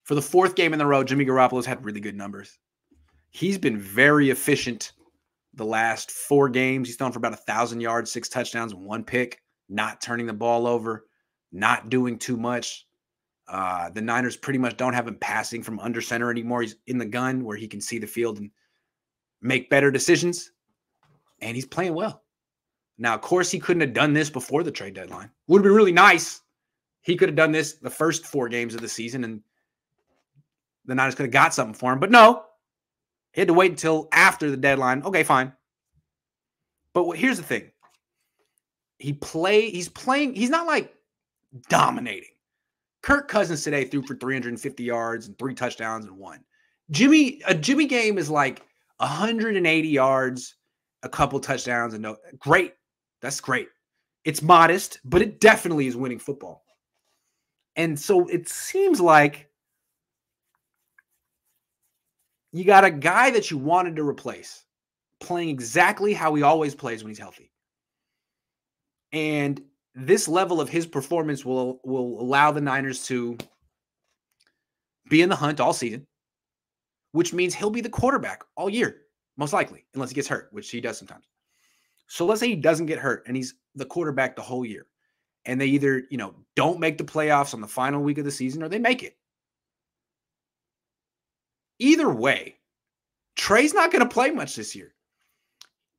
For the fourth game in a row, Jimmy Garoppolo's had really good numbers. He's been very efficient the last 4 games. He's thrown for about 1,000 yards, 6 touchdowns, and 1 pick, not turning the ball over, not doing too much. The Niners pretty much don't have him passing from under center anymore. He's in the gun where he can see the field and make better decisions, and he's playing well. Now, of course, he couldn't have done this before the trade deadline. Would have been really nice. He could have done this the first 4 games of the season, and the Niners could have got something for him. But no, he had to wait until after the deadline. Okay, fine. But here's the thing. He's playing. He's not like dominating. Kirk Cousins today threw for 350 yards and 3 touchdowns and 1. A Jimmy game is like 180 yards, a couple touchdowns, and no. Great. That's great. It's modest, but it definitely is winning football. And so it seems like you got a guy that you wanted to replace playing exactly how he always plays when he's healthy. And this level of his performance will allow the Niners to be in the hunt all season, which means he'll be the quarterback all year, most likely, unless he gets hurt, which he does sometimes. So let's say he doesn't get hurt and he's the quarterback the whole year. And they either, don't make the playoffs on the final week of the season or they make it. Either way, Trey's not going to play much this year.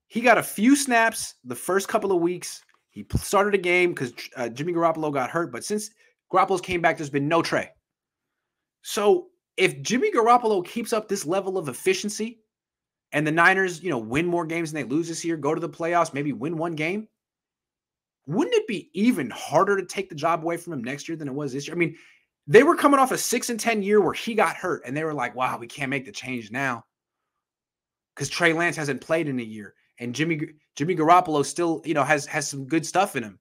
He got a few snaps the first couple of weeks. He started a game because Jimmy Garoppolo got hurt. But since Garoppolo's came back, there's been no Trey. So if Jimmy Garoppolo keeps up this level of efficiency and the Niners, win more games than they lose this year, go to the playoffs, maybe win 1 game, wouldn't it be even harder to take the job away from him next year than it was this year? I mean, they were coming off a 6-10 year where he got hurt, and they were like, wow, we can't make the change now because Trey Lance hasn't played in a year, and Jimmy Garoppolo still, has some good stuff in him.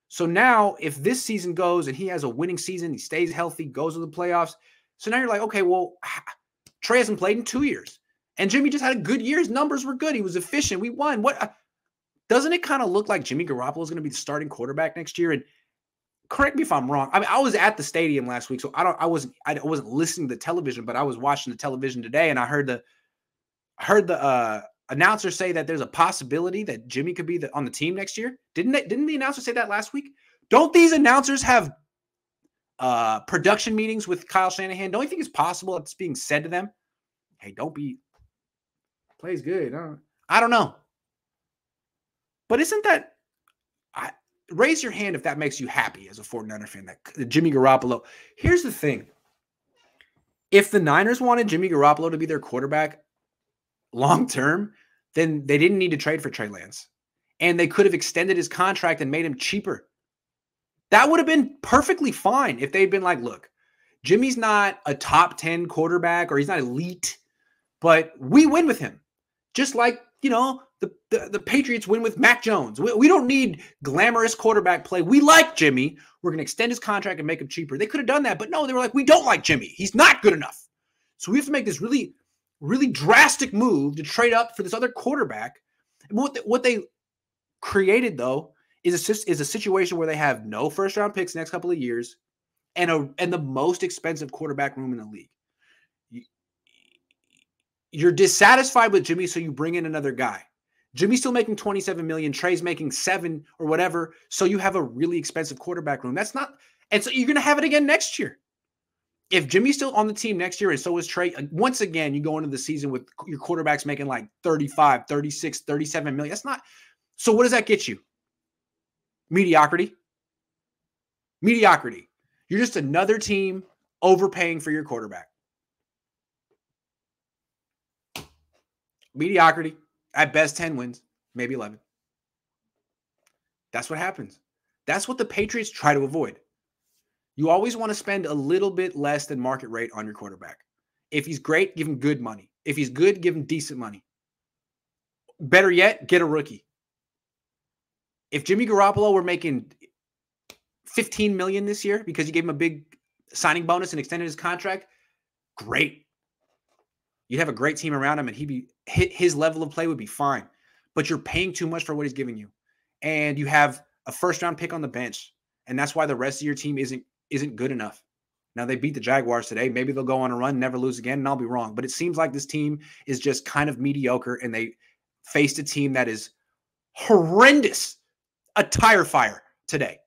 So now if this season goes and he has a winning season, he stays healthy, goes to the playoffs. So now you're like, okay, well, Trey hasn't played in 2 years, and Jimmy just had a good year. His numbers were good. He was efficient. We won. What? Doesn't it kind of look like Jimmy Garoppolo is going to be the starting quarterback next year? And correct me if I'm wrong. I mean, I was at the stadium last week, so I wasn't listening to the television, but I was watching the television today, and I heard the announcer say that there's a possibility that Jimmy could be on the team next year. Didn't the announcer say that last week? Don't these announcers have production meetings with Kyle Shanahan? Don't you think it's possible that it's being said to them? Hey, plays good. I don't know. But isn't that raise your hand if that makes you happy as a 49er fan, that Jimmy Garoppolo. Here's the thing. If the Niners wanted Jimmy Garoppolo to be their quarterback long-term, then they didn't need to trade for Trey Lance. And they could have extended his contract and made him cheaper. That would have been perfectly fine if they'd been like, look, Jimmy's not a top 10 quarterback or he's not elite, but we win with him. Just like, the Patriots win with Mac Jones. We don't need glamorous quarterback play. We like Jimmy. We're going to extend his contract and make him cheaper. They could have done that, but no, they were like, we don't like Jimmy. He's not good enough. So we have to make this really, really drastic move to trade up for this other quarterback. And what they created, though, is a situation where they have no first-round picks next couple of years and the most expensive quarterback room in the league. You're dissatisfied with Jimmy, so you bring in another guy. Jimmy's still making $27 million. Trey's making $7 million or whatever. So you have a really expensive quarterback room. And so you're going to have it again next year. If Jimmy's still on the team next year and so is Trey, once again, you go into the season with your quarterbacks making like 35, 36, 37 million. That's not. So what does that get you? Mediocrity. Mediocrity. You're just another team overpaying for your quarterback. Mediocrity. At best, 10 wins, maybe 11. That's what happens. That's what the Patriots try to avoid. You always want to spend a little bit less than market rate on your quarterback. If he's great, give him good money. If he's good, give him decent money. Better yet, get a rookie. If Jimmy Garoppolo were making $15 million this year because you gave him a big signing bonus and extended his contract, great. You'd have a great team around him, and his level of play would be fine. But you're paying too much for what he's giving you, and you have a first-round pick on the bench, and that's why the rest of your team isn't good enough. Now they beat the Jaguars today. Maybe they'll go on a run, never lose again, and I'll be wrong. But it seems like this team is just kind of mediocre, and they faced a team that is horrendous. A tire fire today,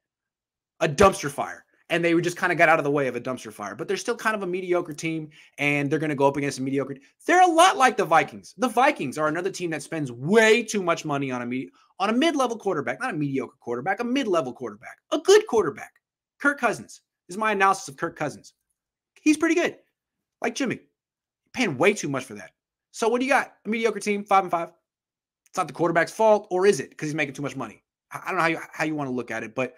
a dumpster fire. And they just kind of got out of the way of a dumpster fire. But they're still kind of a mediocre team, and they're going to go up against a mediocre. They're a lot like the Vikings. The Vikings are another team that spends way too much money on a mid-level quarterback, not a mediocre quarterback, a mid-level quarterback, a good quarterback. Kirk Cousins is my analysis of Kirk Cousins. He's pretty good, like Jimmy. You're paying way too much for that. So what do you got? A mediocre team, 5-5. It's not the quarterback's fault, or is it? Because he's making too much money. I don't know how you want to look at it, but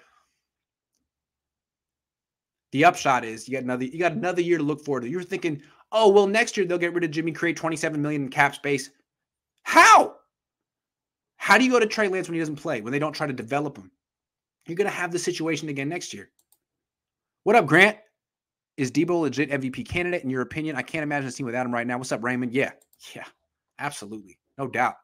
the upshot is you got another year to look forward to. You're thinking, oh, well, next year they'll get rid of Jimmy, create $27 million in cap space. How? How do you go to Trey Lance when he doesn't play, when they don't try to develop him? You're going to have this situation again next year. What up, Grant? Is Debo a legit MVP candidate in your opinion? I can't imagine a team without him right now. What's up, Raymond? Yeah, absolutely. No doubt.